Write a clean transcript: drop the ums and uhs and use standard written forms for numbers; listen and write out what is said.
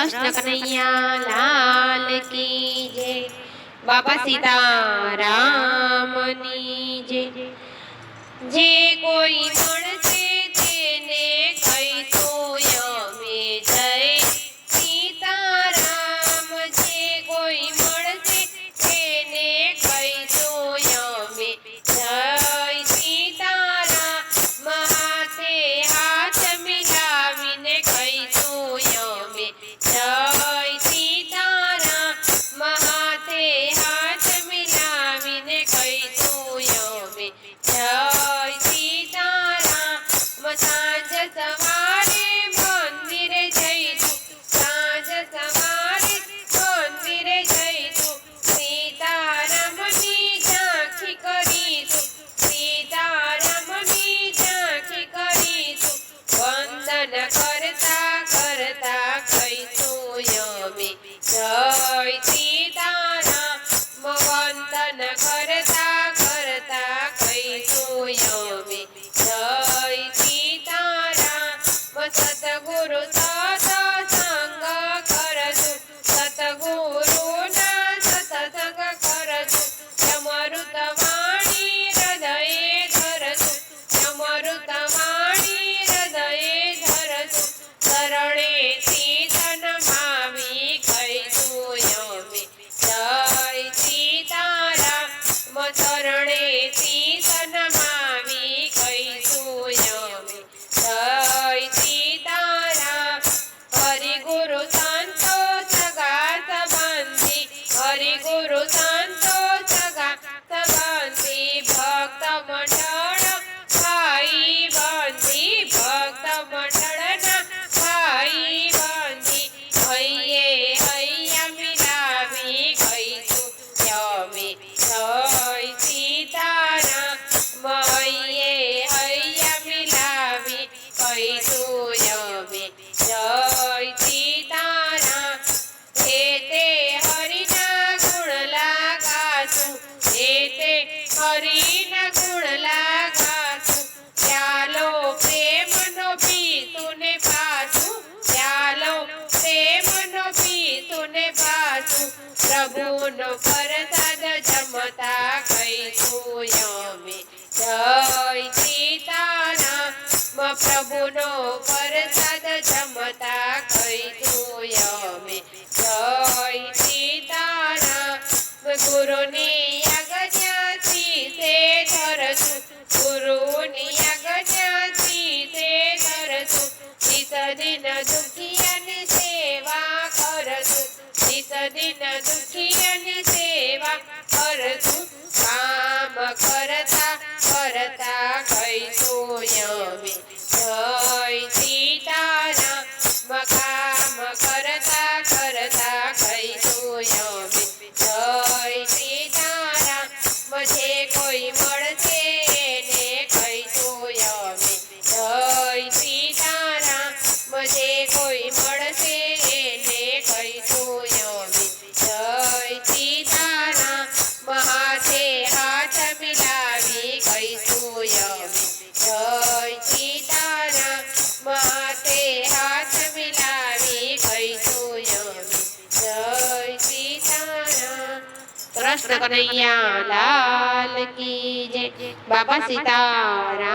कृष्ण कन्हैया लाल की जय। बाबा सीतारामनी जय। जे कोई મળશે તેને કહીશું અમે જય સીતારામ। જે કોઈ મળશે તેને કહીશું અમે જય સીતારામ। હાથે હાથ મિલાવીને કહીશું અમે જય સીતારામ। હાથે હાથ મિલાવીને કહીશું અમે જય સીતારામ। સાંજ સવારે મંદિરે જઈશું, સાંજ સવારે મંદિરે જઈશું, સીતારામની ઝાંખી કરીશું, સીતારામની ઝાંખી કરીશું। વંદન કરતા કરતા કહીશું અમે જય સીતારામ। વંદન કરતા કરતા કહીશું અમે જય સીતારામ। સતગુરુ સત્સંગ કરશું, સતગુરુના સત્સંગ કરશું, અમૃત વાણી હૃદયે ધરશું, અમૃત વાણી હૃદયે ધરશું। શરણેથી જન્માવી કહીશું અમે જય સીતારામ। શરણેથી જન્માવી કહીશું અમે જય સીતારામ। હરિ ગુરુ સંતો સગા સંબંધી, હરિ ગુરુ સંતો સગા સંબંધી, ભક્ત મંડળ ભાઈ બંધી, ભક્ત મંડળના ભાઈ બંધી, હૈયે હૈયા મિલાવી કહીશું અમે જય સીતારામ। હૈયે હૈયા મિલાવી કહીશું અમે જય સીતારામ। હે તે હરિના ગુણ લાગાશું, હે તે હરિના ગુણ લાગાશું। ચાલો પ્રેમનો પીતું ને પાછું, ચાલો પ્રેમનો પીતું ને પાછું। પ્રભુનો પ્રસાદ જમતા કહીશું અમે જય સીતારામ। પ્રભુનો પ્રસાદ જમતા કહીશું અમે જય સીતારામ। ગુરુની આજ્ઞાથી તે ધરશું, ગુરુની આજ્ઞાથી તે ધરશું। નિત દિન દુખિયાની સેવા કરશું, નિત દિન દુખિયાની સેવા કરશું। કામ કરતા કરતા કહીશું અમે જય સીતારામ। કામ કરતા કરતા કહીશું અમે જય સીતારામ। જે કોઈ મળશે એને કહીશું અમે જય સીતારામ। જે કોઈ મળશે એને કહીશું અમે જય સીતારામ। હાથે હાથ મિલાવી કહીશું અમે જય સીતારામ। હાથે હાથ મિલાવી કહીશું અમે જય સીતારામ। કૃષ્ણ કન્હૈયા લાલ કી જય। બાબા સીતારામ।